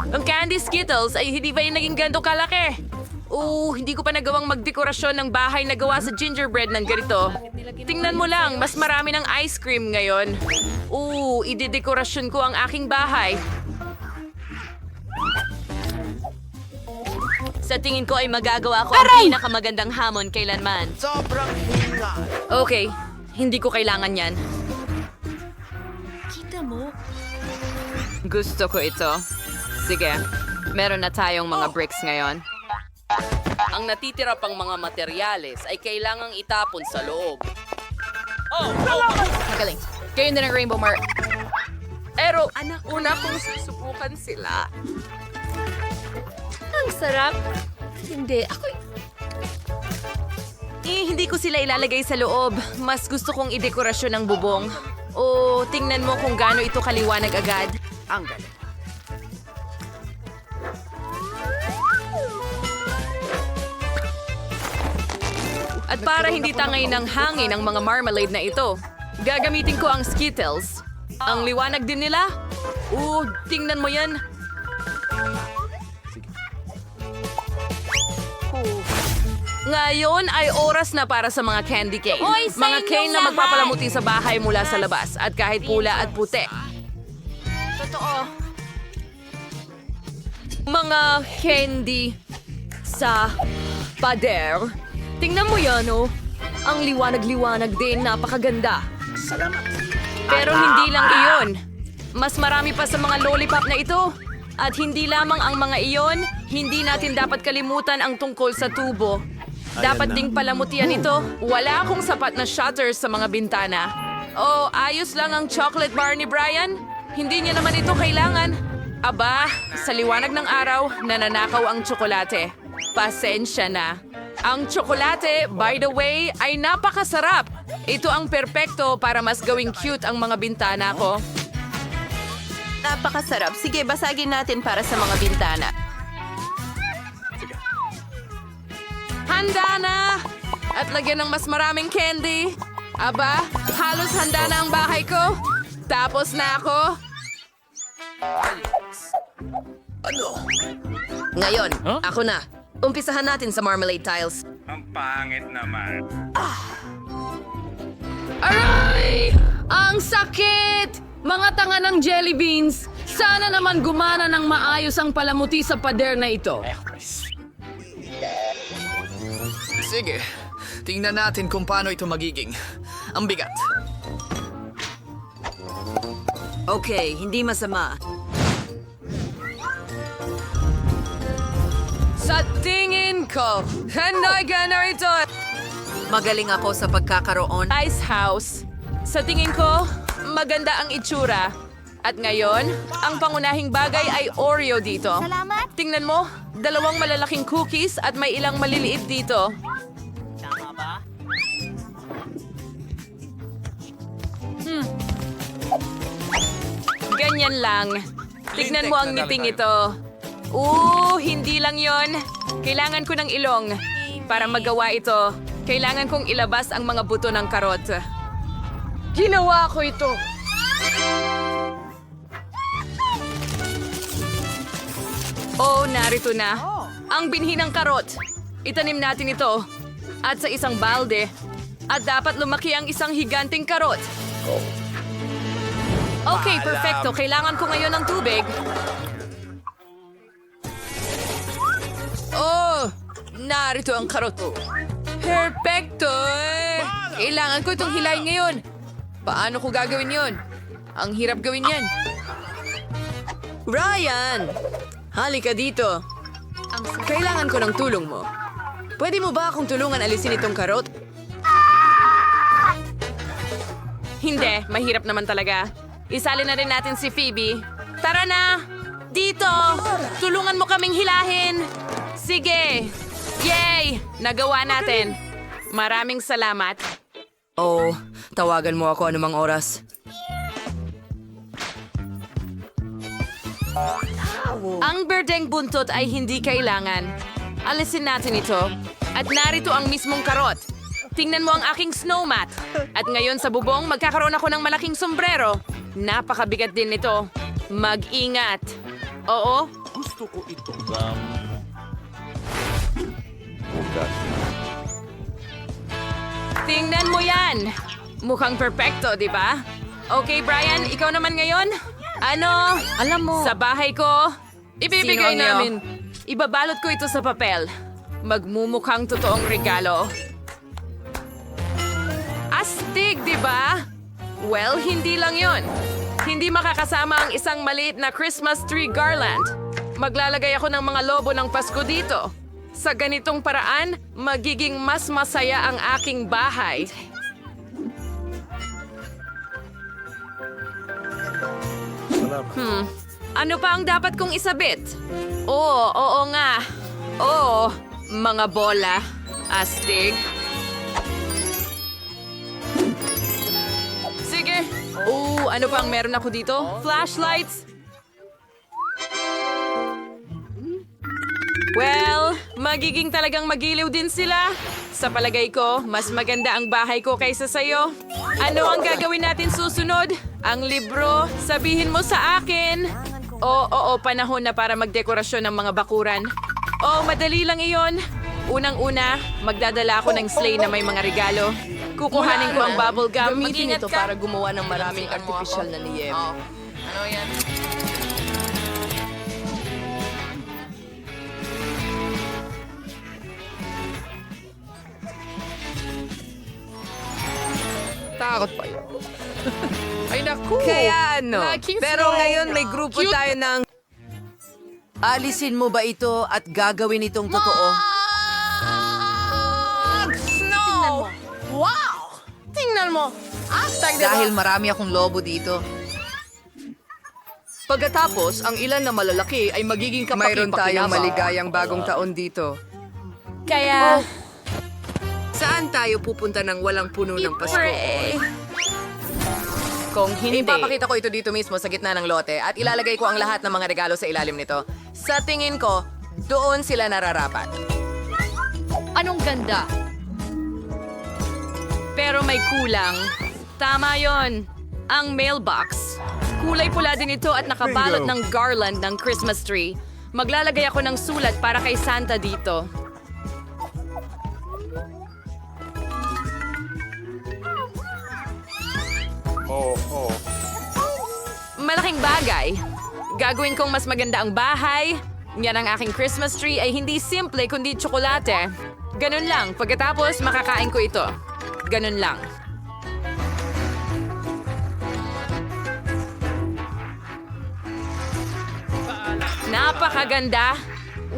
Ang candy Skittles ay hindi ba yung naging ganito kalaki? Hindi ko pa nagawang magdekorasyon ng bahay na gawa sa gingerbread ng ganito. Tingnan mo lang, mas marami ng ice cream ngayon. Idedekorasyon ko ang aking bahay. Sa tingin ko ay magagawa ko ang pinakamagandang hamon kailanman. Sobrang hingal. Okay, hindi ko kailangan yan. Kita mo? Gusto ko ito. Sige, meron na tayong mga bricks ngayon. Ang natitira pang mga materyales ay kailangang itapon sa loob. Magaling. Kayo din ang Rainbow Mart. Pero, una kong susubukan sila. Ang sarap. Hindi, Hindi ko sila ilalagay sa loob. Mas gusto kong idekorasyon ng bubong. Tingnan mo kung gaano ito kaliwanag agad. Ang galing. At para hindi tangay ng hangin ang mga marmalade na ito, gagamitin ko ang Skittles. Ang liwanag din nila. Tingnan mo yan. Ngayon ay oras na para sa mga candy cane. Hoy, sa Mga cane inyong na lahat! magpapalamuti sa bahay mula sa labas at kahit pula at puti. Totoo. Mga candy sa pader. Tingnan mo yan, oh. Ang liwanag-liwanag din, napakaganda. Salamat. Pero hindi lang iyon. Mas marami pa sa mga lollipop na ito. At hindi lamang ang mga iyon, hindi natin dapat kalimutan ang tungkol sa tubo. Dapat ding palamutian ito. Wala akong sapat na shutters sa mga bintana. Ayos lang ang chocolate bar ni Brian. Hindi niya naman ito kailangan. Aba, sa liwanag ng araw, nananakaw ang tsokolate. Pasensya na. Ang tsokolate, by the way, ay napakasarap. Ito ang perpekto para mas gawing cute ang mga bintana ko. Napakasarap. Sige, basagin natin para sa mga bintana. Handa na! At lagyan ng mas maraming candy. Aba, halos handa na ang bahay ko. Tapos na ako. Ngayon, ako na. Umpisahan natin sa marmalade tiles. Ang pangit naman. Aray! Ang sakit! Mga tanga ng jelly beans! Sana naman gumana ng maayos ang palamuti sa pader na ito. Sige, tingnan natin kung paano ito magiging. Ang bigat. Okay, hindi masama. Sa tingin ko, handa na ito. Magaling ako sa pagkakaroon. Ice house. Sa tingin ko, maganda ang itsura. At ngayon, ang pangunahing bagay ay Oreo dito. Salamat. Tingnan mo, 2 malalaking cookies at may ilang maliliit dito. Ganyan lang. Tignan mo ang ngiting ito. Hindi lang yon. Kailangan ko ng ilong. Para magawa ito, kailangan kong ilabas ang mga buto ng karot. Ginawa ko ito. Narito na. Ang binhi ng karot. Itanim natin ito. At sa isang balde. At dapat lumaki ang isang higanting karot. Okay, perfecto. Kailangan ko ngayon ng tubig. Narito ang karot. Perfecto! Kailangan ko itong hilahin ngayon. Paano ko gagawin yon? Ang hirap gawin yan. Ryan! Halika dito. Kailangan ko ng tulong mo. Pwede mo ba akong tulungan alisin itong karot? Hindi, mahirap naman talaga. Isali na rin natin si Phoebe. Tara na! Dito! Tulungan mo kaming hilahin! Sige! Yay! Nagawa natin. Maraming salamat. Tawagan mo ako anumang oras. Ang berdeng buntot ay hindi kailangan. Alisin natin ito. At narito ang mismong karot. Tingnan mo ang aking snow mat. At ngayon sa bubong, magkakaroon ako ng malaking sombrero. Napakabigat din nito. Mag-ingat. Oo, Gusto ko ito. Tingnan mo yan! Mukhang perpekto, di ba? Okay, Brian, ikaw naman ngayon? Ano? Alam mo, Sa bahay ko, ibibigay Sino niyo? namin. Ibabalot ko ito sa papel. Magmumukhang totoong regalo. Astig, di ba? Well, hindi lang yon. Hindi makakasama ang isang maliit na Christmas tree garland. Maglalagay ako ng mga lobo ng Pasko dito. Sa ganitong paraan, magiging mas masaya ang aking bahay. Ano pa ang dapat kong isabit? Oo nga. Oo, mga bola. Astig. Sige. Ano pa ang meron ako dito? Flashlights? Well, magiging talagang magiliw din sila. Sa palagay ko, mas maganda ang bahay ko kaysa sa'yo. Ano ang gagawin natin susunod? Ang libro, sabihin mo sa akin. Oo, panahon na para magdekorasyon ng mga bakuran. Madali lang iyon. Unang-una, magdadala ako ng sleigh na may mga regalo. Kukuhanin ko ang bubble gum. gamitin Mag-ingat ito ka. para gumawa ng maraming artificial na niyebe. Ano yan? Takot pa yun. Ay, naku! Kaya ano? Laking Pero flow. ngayon may grupo Cute. tayo ng... Alisin mo ba ito at gagawin itong totoo? Snow! Wow! Tingnan mo! Hashtag Dahil marami akong lobo dito. Pagkatapos, ang ilan na malalaki ay magiging Mayroon tayong kapaki-pakinabang. maligayang bagong taon dito. Kaya, Saan tayo pupunta ng walang puno ng Pasko? pray. Kung hindi, Ipapakita ko ito dito mismo sa gitna ng lote at ilalagay ko ang lahat ng mga regalo sa ilalim nito. Sa tingin ko, doon sila nararapat. anong ganda? Pero may kulang. Tama yon. Ang mailbox. Kulay pula din ito at nakabalot ng garland ng Christmas tree. Maglalagay ako ng sulat para kay Santa dito. Malaking bagay. Gagawin kong mas maganda ang bahay. Yan ang aking Christmas tree ay hindi simple kundi tsokolate. Ganun lang. Pagkatapos, makakain ko ito. Ganun lang. Napakaganda.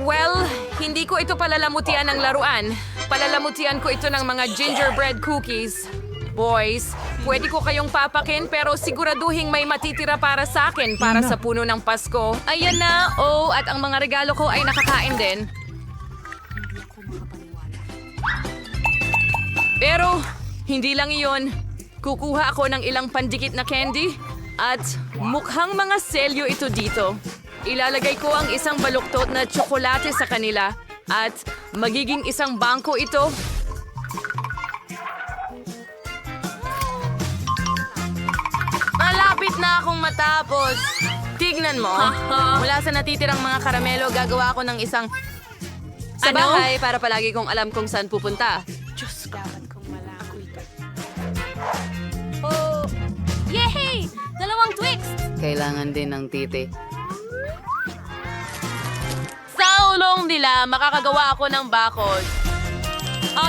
Well, hindi ko ito palalamutian ng laruan. Palalamutian ko ito ng mga gingerbread cookies. Boys, pwede ko kayong papakin pero siguraduhin may matitira para sa akin para sa puno ng Pasko. Ayan na, at ang mga regalo ko ay nakakain din. Pero, hindi lang iyon. Kukuha ako ng ilang pandikit na candy at mukhang mga selyo ito dito. Ilalagay ko ang isang baluktot na tsokolate sa kanila at magiging isang bangko ito. Malapit na akong matapos. Tignan mo. Mula sa natitirang mga karamelo, gagawa ako ng isang... Sa bahay para palagi kong alam kung saan pupunta. Diyos ko. Yay! Dalawang Twix! Kailangan din ng titi. Sa ulong nila, makakagawa ako ng bakod.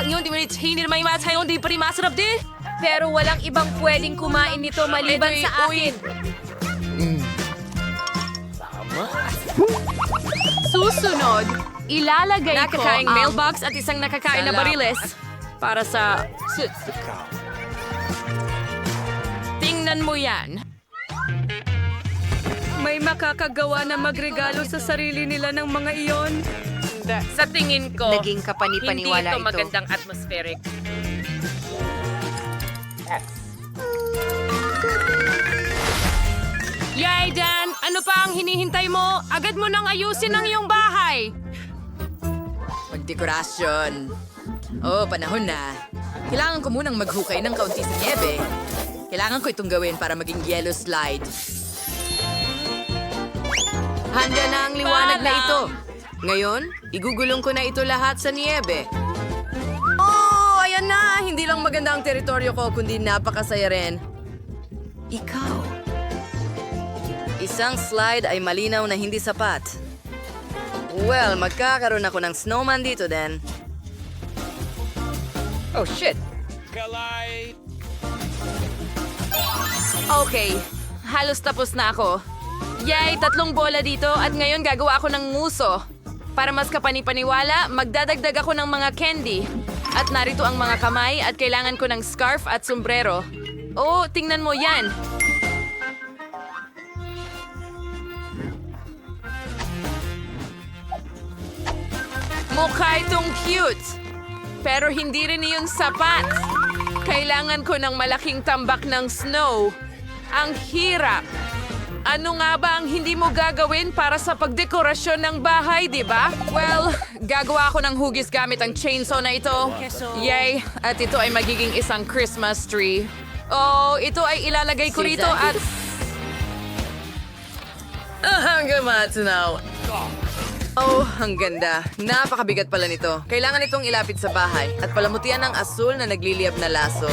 Yun, di mo hindi naman imatay, hindi pa rin masarap din. Pero walang ibang pwedeng kumain nito maliban sa akin. Susunod, ilalagay ko Nakakaing ang mailbox at isang nakakain na bariles para sa... Tingnan mo yan. May makakagawa na magregalo sa sarili nila ng mga iyon. Sa tingin ko, Naging kapanipaniwala hindi ito ito. magandang atmospheric. Yay, Dan! Ano pa ang hinihintay mo? Agad mo nang ayusin ang iyong bahay! Magdekorasyon. Panahon na. Kailangan ko munang maghukay ng kaunti sa niebe. Kailangan ko itong gawin para maging yellow slide. Handa na ang liwanag na ito. Ngayon, igugulong ko na ito lahat sa niebe. Oh, ayan na! Hindi lang maganda ang teritoryo ko, kundi napakasaya rin. Ikaw. Isang slide ay malinaw na hindi sapat. Well, magkakaroon ako ng snowman dito din. Oh, shit. Okay, halos tapos na ako. Yay, 3 bola dito at ngayon gagawa ako ng nguso. Para mas kapanipaniwala, magdadagdag ako ng mga candy. At narito ang mga kamay at kailangan ko ng scarf at sombrero. Oh, tingnan mo yan. Mukha itong cute. Pero hindi rin iyon sapat. Kailangan ko ng malaking tambak ng snow. Ang hirap. Ano nga ba ang hindi mo gagawin para sa pagdekorasyon ng bahay, di ba? Well, gagawa ako ng hugis gamit ang chainsaw na ito. Yay! At ito ay magiging isang Christmas tree. Oh, ito ay ilalagay ko rito at... Hanggang matsunaw. Oh, ang ganda. Napakabigat pala nito. Kailangan itong ilapit sa bahay at palamutian ng asul na nagliliyab na laso.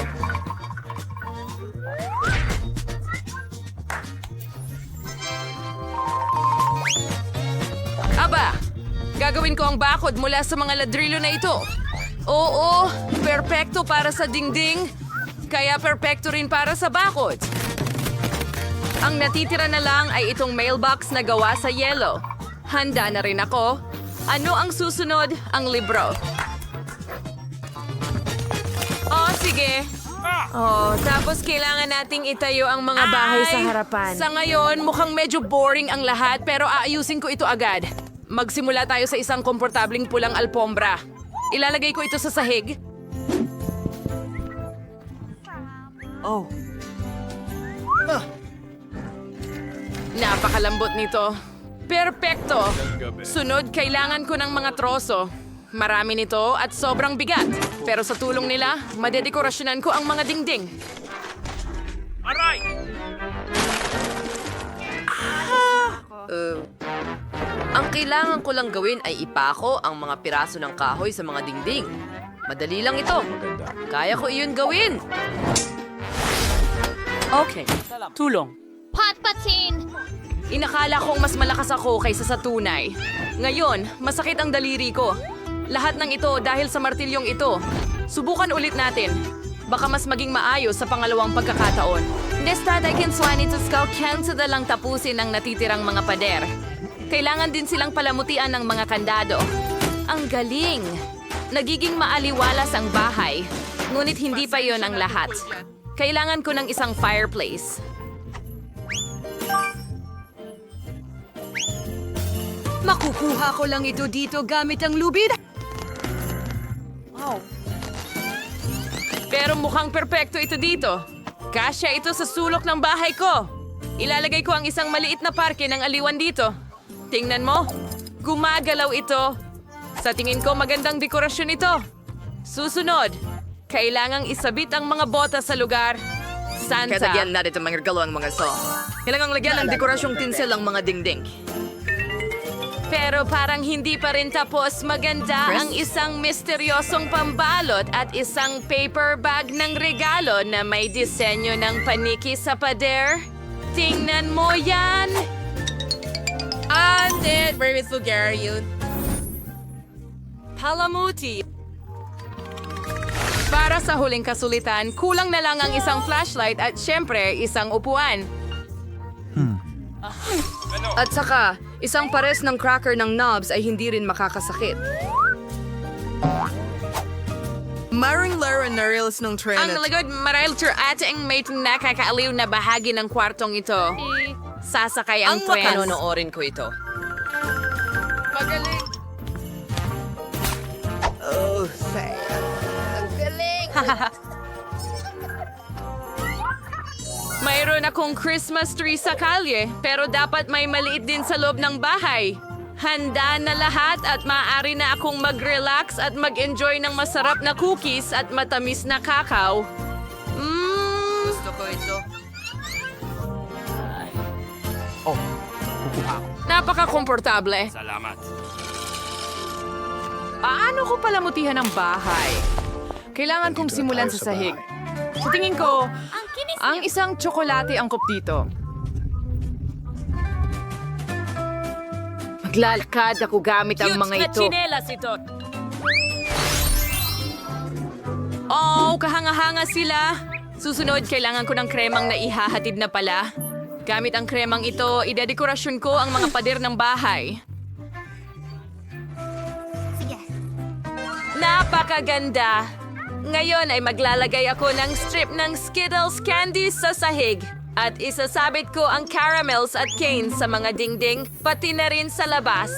Aba, gagawin ko ang bakod mula sa mga ladrillo na ito. Oo, perpekto para sa dingding, kaya perpekto rin para sa bakod. Ang natitira na lang ay itong mailbox na gawa sa yelo. Handa na rin ako. Ano ang susunod? Ang libro. Oh, sige. Oh, tapos kailangan nating itayo ang mga bahay sa harapan. Sa ngayon, mukhang medyo boring ang lahat pero aayusin ko ito agad. Magsimula tayo sa isang komportabling pulang alpombra. Ilalagay ko ito sa sahig. Oh. Napakalambot nito. Perpekto! Sunod, kailangan ko ng mga troso. Marami nito at sobrang bigat. Pero sa tulong nila, madedekorasyonan ko ang mga dingding. Ang kailangan ko lang gawin ay ipako ang mga piraso ng kahoy sa mga dingding. Madali lang ito. Kaya ko iyon gawin. Okay. Tulong. Patpatin! Inakala kong mas malakas ako kaysa sa tunay. Ngayon, masakit ang daliri ko. Lahat ng ito dahil sa martilyong ito. Subukan ulit natin. Baka mas maging maayos sa pangalawang pagkakataon. Instead, I can swan ito skull cancel lang tapusin ang natitirang mga pader. Kailangan din silang palamutiin ng mga kandado. Ang galing! Nagiging maaliwalas ang bahay. Ngunit hindi pa yon ang lahat. Kailangan ko ng isang fireplace. Makukuha ko lang ito dito gamit ang lubid. Pero mukhang perpekto ito dito. Kasya ito sa sulok ng bahay ko. Ilalagay ko ang isang maliit na parke ng aliwan dito. Tingnan mo, gumagalaw ito. Sa tingin ko magandang dekorasyon ito. Susunod, kailangang isabit ang mga botas sa lugar. Santa. Kaya lagyan natin itong mga regalo ang mga so. Kailangang lagyan ng dekorasyong tinsel ang mga dingding. Pero parang hindi pa rin tapos. Maganda ang isang misteryosong pambalot at isang paper bag ng regalo na may disenyo ng paniki sa pader. Tingnan mo yan! Ate, where is yun? Palamuti. Para sa huling kasulitan, kulang na lang ang isang flashlight at syempre isang upuan. At saka, isang pares ng cracker ng knobs ay hindi rin makakasakit. Maring Lara Narils ng trend. Ang lagod marahil ating may nakakaaliw na bahagi ng kwartong ito. Sasakay ang trend. Pakanonoorin ko ito. Magaling. Oh, saya. Ang galing. Mayroon akong Christmas tree sa kalye, pero dapat may maliit din sa loob ng bahay. Handa na lahat at maaari na akong mag-relax at mag-enjoy ng masarap na cookies at matamis na kakao. Gusto ko ito. Napaka-komportable. Salamat. Paano ko palamutihan ang bahay? Kailangan kong simulan sa sahig. Sa tingin ko, Ang kinis ang isang tsokolate angkop dito. Maglalakad ako gamit ang mga ito. chinelas ito. Oh, kahanga-hanga sila. Susunod, kailangan ko ng kremang na ihahatid na pala. Gamit ang kremang ito, idedekorasyon ko ang mga pader ng bahay. Napakaganda! Ngayon ay maglalagay ako ng strip ng Skittles candies sa sahig. At isasabit ko ang caramels at canes sa mga dingding, pati na rin sa labas.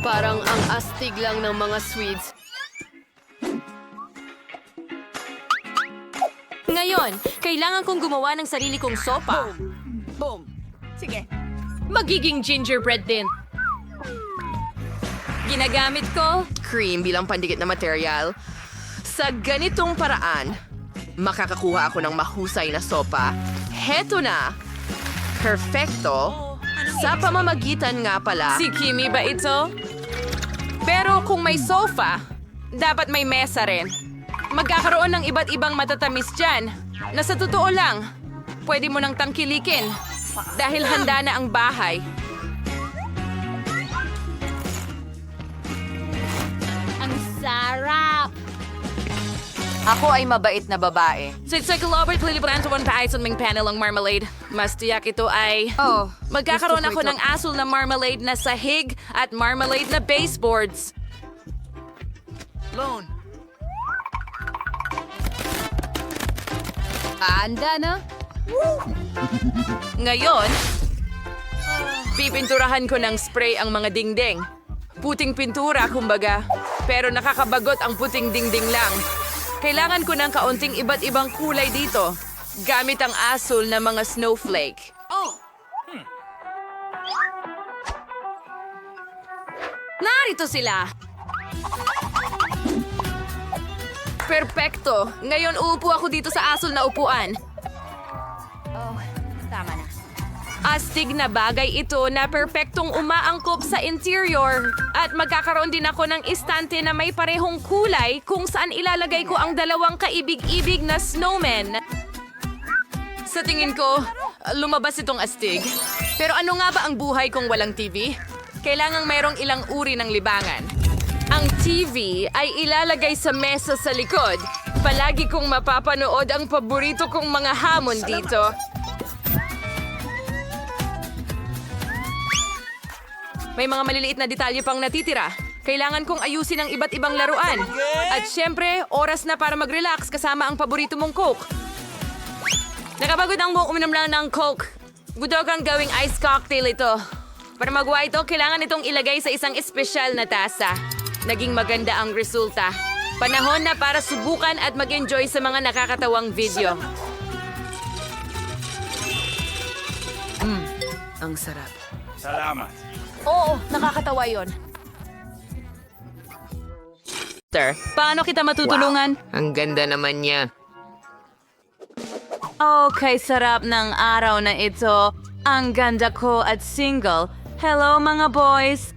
Parang ang astig lang ng mga sweets. Ngayon, kailangan kong gumawa ng sarili kong sopa. Boom. Sige. Magiging gingerbread din. Ginagamit ko Cream bilang pandikit na material. Sa ganitong paraan, makakakuha ako ng mahusay na sopa. Heto na! Perfecto! Sa pamamagitan nga pala, si Kimi ba ito? Pero kung may sofa, dapat may mesa rin. Magkakaroon ng iba't ibang matatamis dyan na sa totoo lang, pwede mo nang tangkilikin dahil handa na ang bahay. Ang sarap! ako ay mabait na babae. So it's like a Robert Lilibran to one paison ming panel ang marmalade. Mas tiyak ito ay... Oh, Magkakaroon gusto ko ako ng asul na marmalade na sahig at marmalade na baseboards. Lone. Handa na? Ngayon, pipinturahan ko ng spray ang mga dingding. Puting pintura, kumbaga. Pero nakakabagot ang puting dingding lang. Kailangan ko ng kaunting iba't ibang kulay dito. Gamit ang asul na mga snowflake. Narito sila! Perpekto! Ngayon uupo ako dito sa asul na upuan. Oh, tama na. Astig na bagay ito na perpektong umaangkop sa interior. At magkakaroon din ako ng istante na may parehong kulay kung saan ilalagay ko ang dalawang kaibig-ibig na snowman. Sa tingin ko, lumabas itong astig. Pero ano nga ba ang buhay kung walang TV? Kailangang mayroong ilang uri ng libangan. Ang TV ay ilalagay sa mesa sa likod. Palagi kong mapapanood ang paborito kong mga hamon dito. May mga maliliit na detalye pang natitira. Kailangan kong ayusin ang iba't ibang laruan. At syempre, oras na para mag-relax kasama ang paborito mong Coke. Nakapagod ang buong uminom lang ng Coke. Budog ang gawing ice cocktail ito. Para magawa ito, kailangan itong ilagay sa isang espesyal na tasa. Naging maganda ang resulta. Panahon na para subukan at mag-enjoy sa mga nakakatawang video. Ang sarap. Salamat. Oo, nakakatawa yon. Sir, paano kita matutulungan? Ang ganda naman niya. Okay, sarap ng araw na ito. Ang ganda ko at single. Hello mga boys!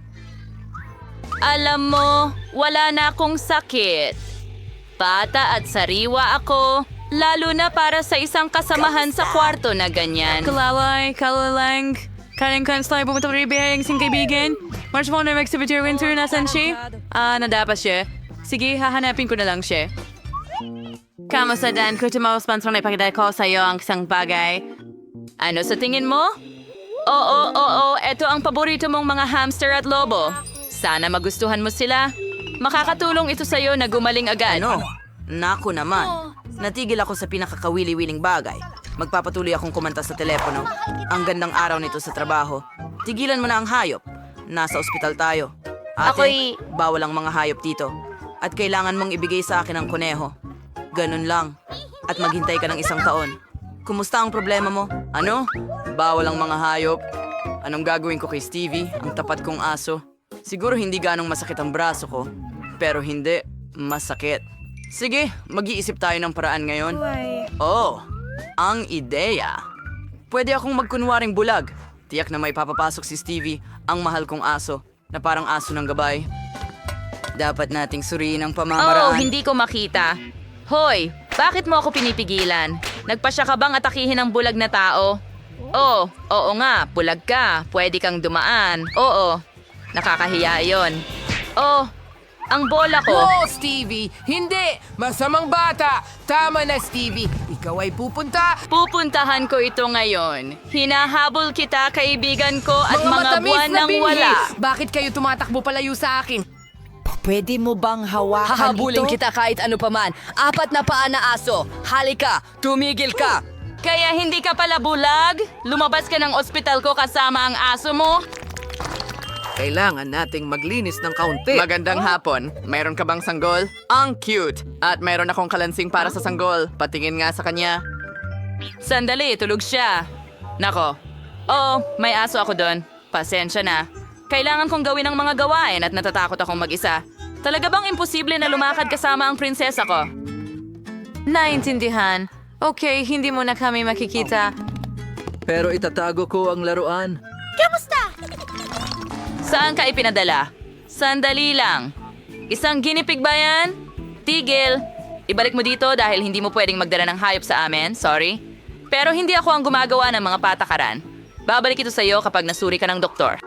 Alam mo, wala na akong sakit. Bata at sariwa ako. Lalo na para sa isang kasamahan sa kwarto na ganyan. Kalalay, kalalang. Kaling kanslay, pumunta rin bihayang sing kaibigan. March mo na mag-exhibitor winter, nasan siya? Nadapas siya. Sige, hahanapin ko na lang siya. Kamusta Dan? Kung tumawag sponsor na ipakita ko sa iyo ang isang bagay. Ano sa tingin mo? Oo, eto ang paborito mong mga hamster at lobo. Sana magustuhan mo sila. Makakatulong ito sa iyo na gumaling agad. Ano? Naku naman. Natigil ako sa pinakakawili-wiling bagay. Magpapatuloy akong kumanta sa telepono. Ang gandang araw nito sa trabaho. Tigilan mo na ang hayop. Nasa ospital tayo. Ate, bawal ang mga hayop dito. At kailangan mong ibigay sa akin ang kuneho. Ganun lang. At maghintay ka ng 1 taon. Kumusta ang problema mo? Ano? Bawal ang mga hayop. Anong gagawin ko kay Stevie, ang tapat kong aso? Siguro hindi ganong masakit ang braso ko. Pero hindi, masakit. Sige, mag-iisip tayo ng paraan ngayon. Oh, ang ideya. Pwede akong magkunwaring bulag. Tiyak na may papapasok si Stevie, ang mahal kong aso. na parang aso ng gabay. Dapat nating suriin ang Oh, pamamaraan. hindi ko makita. Hoy, bakit mo ako pinipigilan? Nagpasya ka bang atakihin ang bulag na tao? Oh, oo nga, bulag ka. Pwede kang dumaan. Oo, nakakahiya yon. Oh, ang bola ko. Oh, Stevie! Hindi! Masamang bata! Tama na, Stevie! Ikaw ay pupunta! Pupuntahan ko ito ngayon. Hinahabol kita, kaibigan ko, at mga matamis buwan na nang binhi! wala. Bakit kayo tumatakbo palayo sa akin? Pwede mo bang hawakan Hahabulin ito? kita kahit ano paman. 4 na paa na aso. Halika, tumigil ka. Kaya hindi ka pala bulag? Lumabas ka ng ospital ko kasama ang aso mo? Kailangan nating maglinis ng kaunti. Magandang hapon. Mayroon ka bang sanggol? Ang cute! At mayroon akong kalansing para sa sanggol. Patingin nga sa kanya. Sandali, tulog siya. Nako. Oh, may aso ako doon. Pasensya na. Kailangan kong gawin ang mga gawain at natatakot akong mag-isa. Talaga bang imposible na lumakad kasama ang prinsesa ko? Naintindihan. Okay, hindi mo na kami makikita. Pero itatago ko ang laruan. Saan ka ipinadala? Sandali lang. Isang ginipig ba yan? Tigil. Ibalik mo dito dahil hindi mo pwedeng magdala ng hayop sa amin. Sorry. Pero hindi ako ang gumagawa ng mga patakaran. Babalik ito sa iyo kapag nasuri ka ng doktor.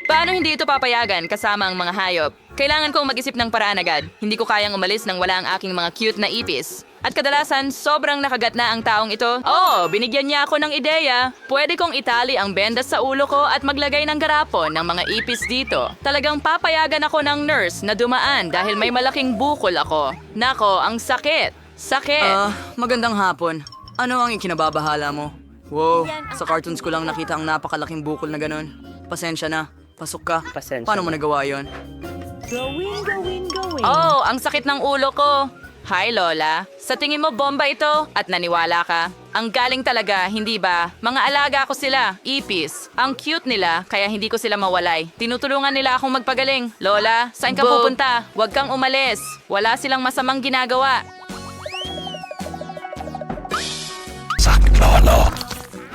Paano hindi ito papayagan kasama ang mga hayop? Kailangan kong mag-isip ng paraan agad. Hindi ko kayang umalis nang wala ang aking mga cute na ipis. At kadalasan, sobrang nakagat na ang taong ito. Oh, binigyan niya ako ng ideya. Pwede kong itali ang bendas sa ulo ko at maglagay ng garapon ng mga ipis dito. Talagang papayagan ako ng nurse na dumaan dahil may malaking bukol ako. Nako, ang sakit. Sakit. Magandang hapon. Ano ang ikinababahala mo? Wow, sa cartoons ko lang nakita ang napakalaking bukol na ganun. Pasensya na. Pasok ka. Paano mo nagawa yon? Oh, ang sakit ng ulo ko. Hi, Lola. Sa tingin mo bomba ito at naniwala ka? Ang galing talaga, hindi ba? Mga alaga ko sila, ipis. Ang cute nila, kaya hindi ko sila mawalay. Tinutulungan nila akong magpagaling. Lola, saan ka pupunta? Huwag kang umalis. Wala silang masamang ginagawa.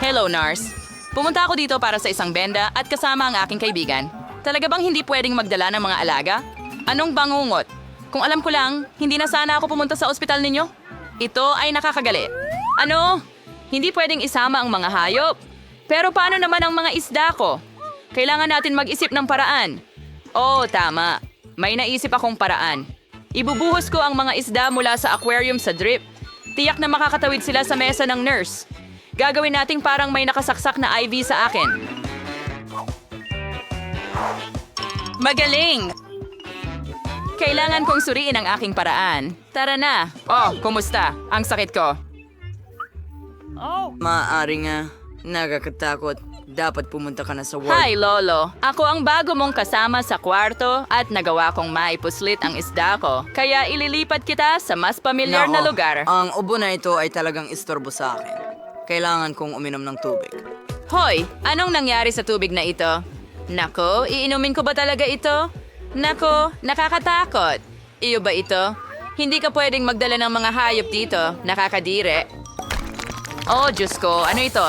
Hello, Nars. Pumunta ako dito para sa isang benda at kasama ang aking kaibigan. Talaga bang hindi pwedeng magdala ng mga alaga? Anong bangungot? Kung alam ko lang, hindi na sana ako pumunta sa ospital ninyo. Ito ay nakakagalit. Ano? Hindi pwedeng isama ang mga hayop. Pero paano naman ang mga isda ko? Kailangan natin mag-isip ng paraan. Oo, tama. May naisip akong paraan. Ibubuhos ko ang mga isda mula sa aquarium sa drip. Tiyak na makakatawid sila sa mesa ng nurse. Gagawin nating parang may nakasaksak na IV sa akin. Magaling! Kailangan kong suriin ang aking paraan. Tara na. Oh, kumusta? Ang sakit ko. Maaari nga. Nakakatakot. Dapat pumunta ka na sa ward. Hi, Lolo. Ako ang bago mong kasama sa kwarto at nagawa kong maipuslit ang isda ko. Kaya ililipat kita sa mas pamilyar na Nako, lugar. Ang ubo na ito ay talagang istorbo sa akin. Kailangan kong uminom ng tubig. Hoy, anong nangyari sa tubig na ito? Nako, iinumin ko ba talaga ito? Nako, nakakatakot. Iyo ba ito? Hindi ka pwedeng magdala ng mga hayop dito. Nakakadire. Oh, Diyos ko. Ano ito?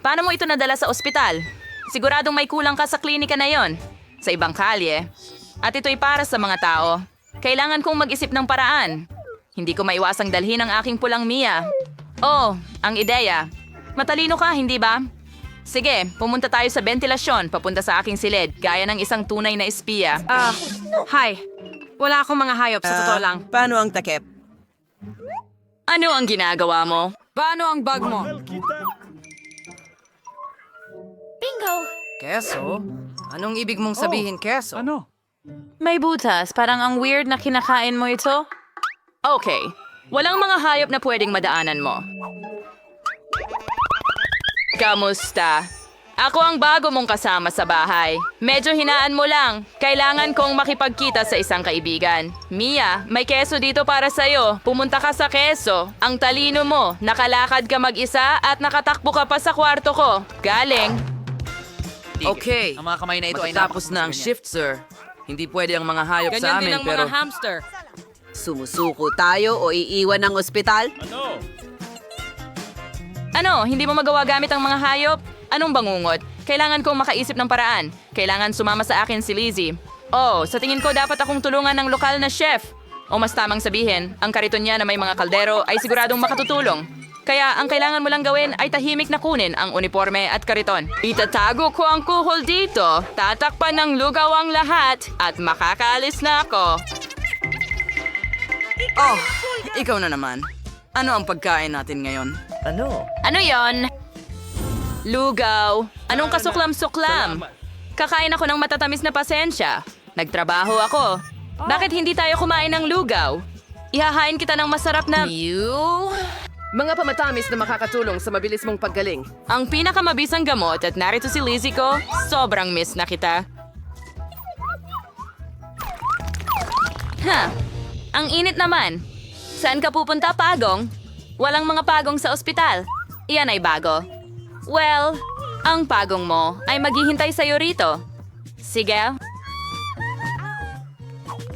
Paano mo ito nadala sa ospital? Siguradong may kulang ka sa klinika na yon. Sa ibang kalye. At ito'y para sa mga tao. Kailangan kong mag-isip ng paraan. Hindi ko maiwasang dalhin ang aking pulang Mia. Oh, ang ideya. Matalino ka, hindi ba? Sige, pumunta tayo sa bentilasyon papunta sa aking silid, gaya ng isang tunay na espiya. Hi. Wala akong mga hayop, sa totoo lang. Paano ang takip? Ano ang ginagawa mo? Paano ang bag mo? Keso? Anong ibig mong sabihin, keso? May butas, parang ang weird na kinakain mo ito. Okay, walang mga hayop na pwedeng madaanan mo. Kamusta? Ako ang bago mong kasama sa bahay. Medyo hinaan mo lang. Kailangan kong makipagkita sa isang kaibigan. Mia, may keso dito para sa'yo. Pumunta ka sa keso. Ang talino mo, nakalakad ka mag-isa at nakatakbo ka pa sa kwarto ko. Galing. Okay. Ang mga kamay na ito ay Tapos na ang shift, sir. Hindi pwede ang mga hayop sa amin, pero... hamster. Sumusuko tayo o iiwan ng ospital? Ano, hindi mo magawa gamit ang mga hayop? Anong bangungot? Kailangan kong makaisip ng paraan. Kailangan sumama sa akin si Lizzie. Oh, sa tingin ko dapat akong tulungan ng lokal na chef. O mas tamang sabihin, ang kariton niya na may mga kaldero ay siguradong makatutulong. Kaya ang kailangan mo lang gawin ay tahimik na kunin ang uniforme at kariton. Itatago ko ang kuhol dito, tatakpan ng lugaw ang lahat, at makakaalis na ako. Oh, ikaw na naman. Ano ang pagkain natin ngayon? Ano yon? Lugaw. Anong kasuklam-suklam? Kakain ako ng matatamis na pasensya. Nagtrabaho ako. Bakit hindi tayo kumain ng lugaw? Ihahain kita ng masarap na... Mga pamatamis na makakatulong sa mabilis mong paggaling. Ang pinakamabisang gamot at narito si Lizzie ko, sobrang miss na kita. Ang init naman. Saan ka pupunta, Pagong? Walang mga pagong sa ospital. Iyan ay bago. Well, ang pagong mo ay maghihintay sa'yo rito. Sige.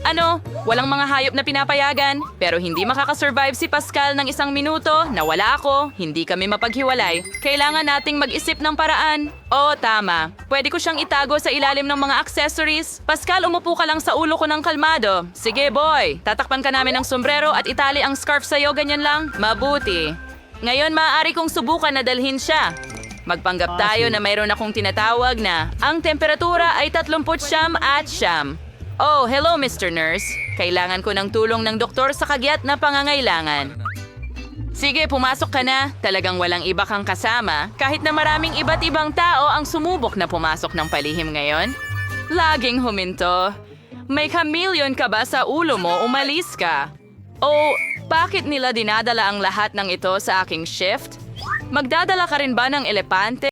Ano? Walang mga hayop na pinapayagan, pero hindi makakasurvive si Pascal ng 1 minuto na wala ako, hindi kami mapaghiwalay. Kailangan nating mag-isip ng paraan. Oo, tama. Pwede ko siyang itago sa ilalim ng mga accessories. Pascal, umupo ka lang sa ulo ko ng kalmado. Sige, boy. Tatakpan ka namin ng sombrero at itali ang scarf sa'yo, ganyan lang. Mabuti. Ngayon, maaari kong subukan na dalhin siya. Magpanggap tayo na mayroon akong tinatawag na ang temperatura ay 39 at siyam. Oh, hello, Mr. Nurse. Kailangan ko ng tulong ng doktor sa kagyat na pangangailangan. Sige, pumasok ka na. Talagang walang iba kang kasama. Kahit na maraming iba't ibang tao ang sumubok na pumasok ng palihim ngayon. Laging huminto. May chameleon ka ba sa ulo mo? Umalis ka. Oh, bakit nila dinadala ang lahat ng ito sa aking shift? Magdadala ka rin ba ng elepante?